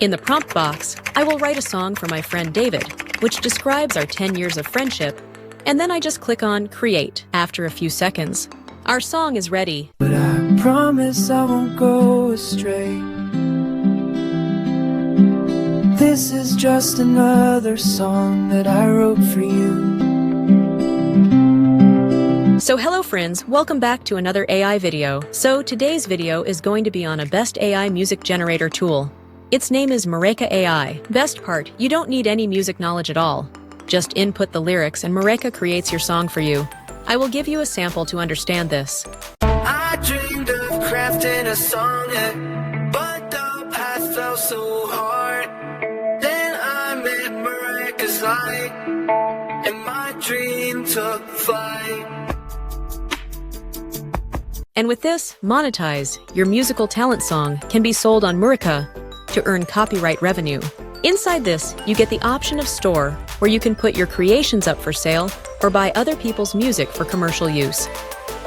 In the prompt box, I will write a song for my friend David, which describes our 10 years of friendship, and then I just click on Create. After a few seconds, our song is ready. But I promise I won't go astray. This is just another song that I wrote for you. So hello friends, welcome back to another AI video. So today's video is going to be on a best AI music generator tool. Its name is Mureka AI. Best part, you don't need any music knowledge at all. Just input the lyrics and Mureka creates your song for you. I will give you a sample to understand this. I dreamed of crafting a song, but the path fell so hard. Then I met Mureka's light, and my dream took flight. And with this, monetize. Your musical talent song can be sold on Mureka to earn copyright revenue. Inside this, you get the option of store, where you can put your creations up for sale or buy other people's music for commercial use.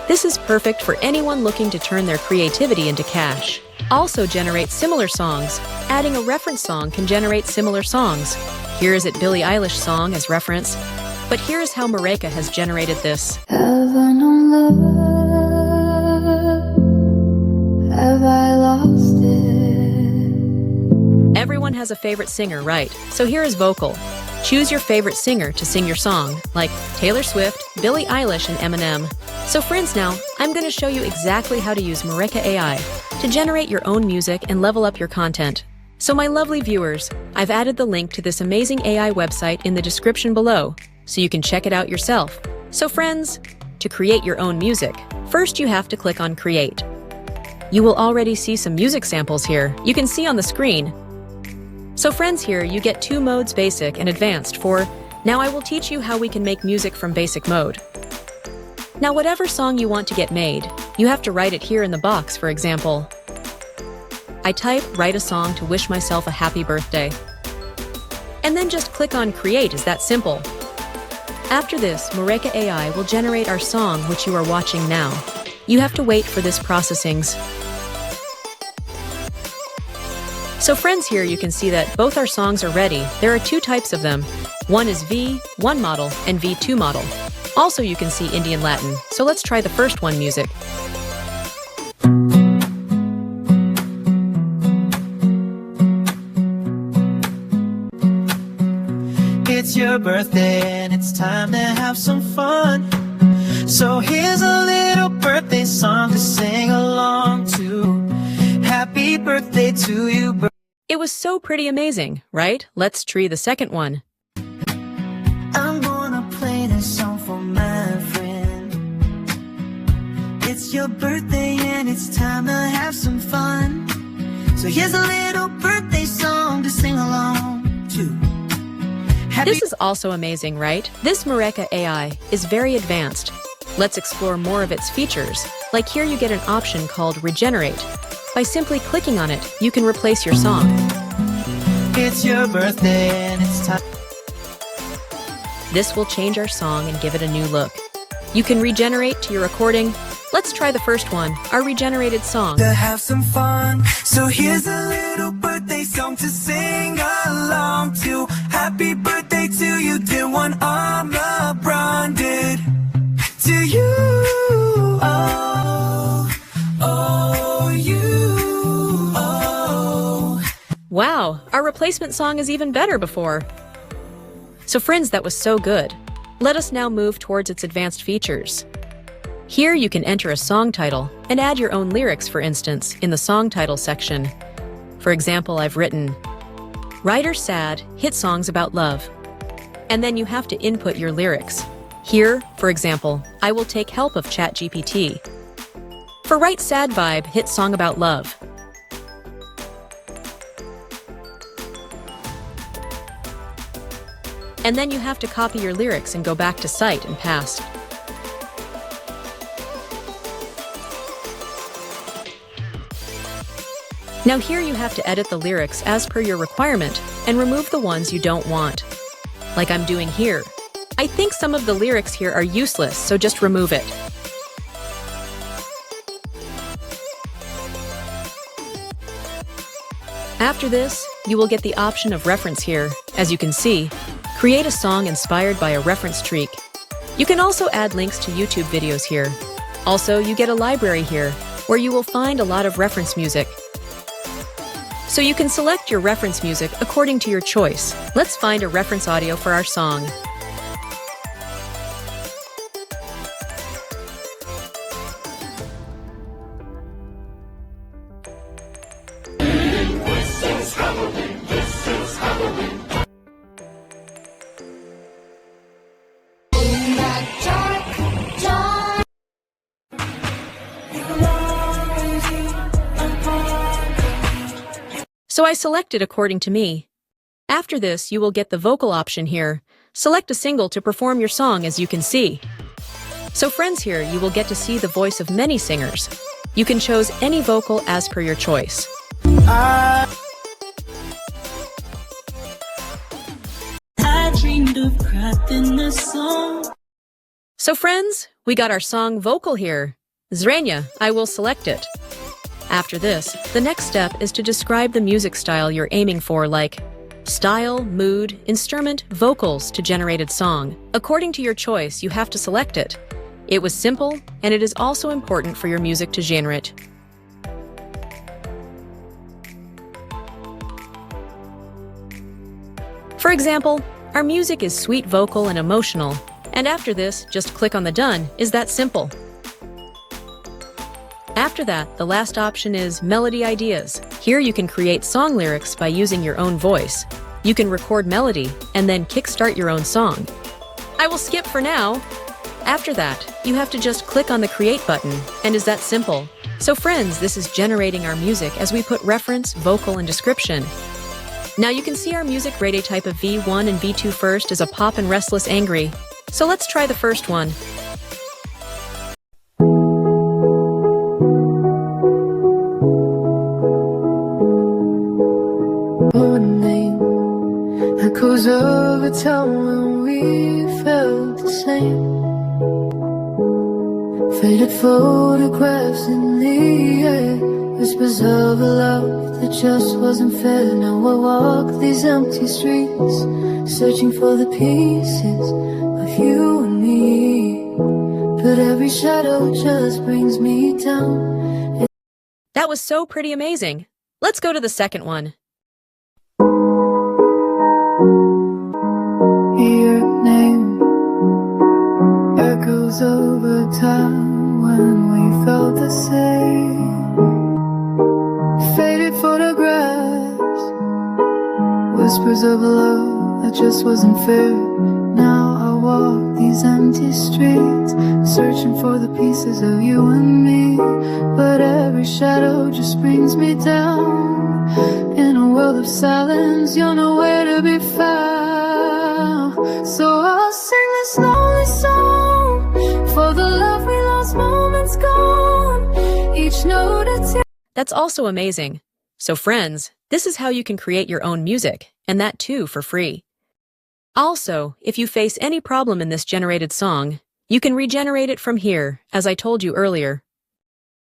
This is perfect for anyone looking to turn their creativity into cash. Also generate similar songs. Adding a reference song can generate similar songs. Here is it Billie Eilish song as reference, but here is how Mureka has generated this. Have I known love? Have I lost it? Everyone has a favorite singer, right? So here is vocal. Choose your favorite singer to sing your song, like Taylor Swift, Billie Eilish, and Eminem. So friends, now, I'm going to show you exactly how to use Mureka AI to generate your own music and level up your content. So my lovely viewers, I've added the link to this amazing AI website in the description below, so you can check it out yourself. So friends, to create your own music, first you have to click on Create. You will already see some music samples here, you can see on the screen. So friends, here you get two modes, basic and advanced. Now I will teach you how we can make music from basic mode. Now whatever song you want to get made, you have to write it here in the box. For example, I type write a song to wish myself a happy birthday. And then just click on Create. Is that simple? After this, Mureka AI will generate our song which you are watching now. You have to wait for this processings. So friends, here you can see that both our songs are ready. There are two types of them. One is V1 model and V2 model. Also you can see Indian Latin. So let's try the first one, music. It's your birthday and it's time to have some fun. So here's a little birthday song to sing along to. Happy birthday to you. It was so pretty amazing, right? Let's try the second one. I'm gonna play this song for my friend. It's your birthday and it's time to have some fun. So here's a little birthday song to sing along to. This is also amazing, right? This Mureka AI is very advanced. Let's explore more of its features. Like here you get an option called Regenerate. By simply clicking on it, you can replace your song. It's your birthday and it's time. This will change our song and give it a new look. You can regenerate to your recording. Let's try the first one, our regenerated song. To have some fun. So here's a little birthday song to sing along to. Happy birthday to you, dear one. I'm LeBron did to you. Oh, oh, you. Oh. Wow, our replacement song is even better before. So friends, that was so good. Let us now move towards its advanced features. Here you can enter a song title and add your own lyrics, for instance, in the song title section. For example, I've written, "Writer sad, hit songs about love." And then you have to input your lyrics. Here, for example, I will take help of ChatGPT. For write sad vibe, hit song about love. And then you have to copy your lyrics and go back to site and paste. Now here you have to edit the lyrics as per your requirement and remove the ones you don't want. Like I'm doing here. I think some of the lyrics here are useless, so just remove it. After this, you will get the option of reference here. As you can see, create a song inspired by a reference tree. You can also add links to YouTube videos here. Also, you get a library here, where you will find a lot of reference music. So you can select your reference music according to your choice. Let's find a reference audio for our song. So I selected according to me. After this, you will get the vocal option here. Select a single to perform your song, as you can see. So friends, here you will get to see the voice of many singers. You can choose any vocal as per your choice. I dreamed of crafting this song. So friends, we got our song vocal here. Zrania, I will select it. After this, the next step is to describe the music style you're aiming for, like style, mood, instrument, vocals to generated song. According to your choice, you have to select it. It was simple, and it is also important for your music to generate. For example, our music is sweet vocal and emotional, and after this, just click on the done. Is that simple? After that, the last option is Melody Ideas. Here you can create song lyrics by using your own voice. You can record melody and then kickstart your own song. I will skip for now. After that, you have to just click on the Create button, and is that simple? So friends, this is generating our music as we put reference, vocal, and description. Now you can see our music rated type of V1 and V2 first is a pop and restless angry. So let's try the first one. Echoes of a time when we felt the same. Faded photographs in the air, whispers of a love that just wasn't fair. Now I walk these empty streets, searching for the pieces of you and me. But every shadow just brings me down. That was so pretty amazing. Let's go to the second one. Your name echoes over time when we felt the same. Faded photographs, whispers of love that just wasn't fair. Now I walk these empty streets, searching for the pieces of you and me. But every shadow just brings me down. In a world of silence, you're nowhere to be found. So I'll sing this lonely song for the love we lost, moments gone. Each note a That's also amazing. So friends, this is how you can create your own music, and that too for free. Also, if you face any problem in this generated song, you can regenerate it from here, as I told you earlier.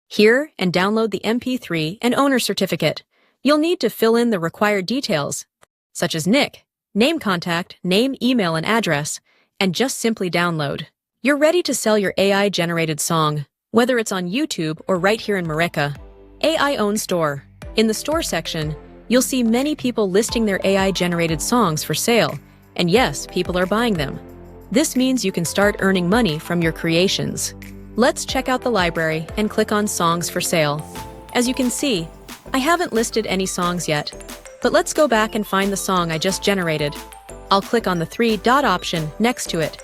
Here, and download the MP3 and owner certificate. You'll need to fill in the required details, such as nick, name, contact, name, email, and address, and just simply download. You're ready to sell your AI-generated song, whether it's on YouTube or right here in Mureka AI own store. In the store section, you'll see many people listing their AI-generated songs for sale, and yes, people are buying them. This means you can start earning money from your creations. Let's check out the library and click on Songs for Sale. As you can see, I haven't listed any songs yet, but let's go back and find the song I just generated. I'll click on the three-dot option next to it.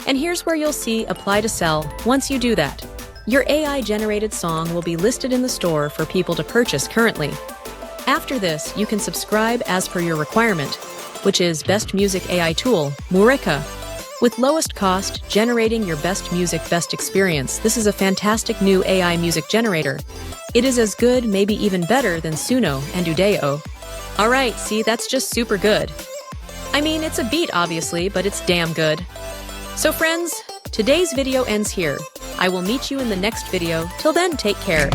And here's where you'll see Apply to Sell. Once you do that, your AI-generated song will be listed in the store for people to purchase currently. After this, you can subscribe as per your requirement, which is Best Music AI Tool, Mureka. With lowest cost, generating your best music, best experience. This is a fantastic new AI music generator. It is as good, maybe even better than Suno and Udeo. Alright, see, that's just super good. I mean, it's a beat obviously, but it's damn good. So friends, today's video ends here. I will meet you in the next video. Till then, take care.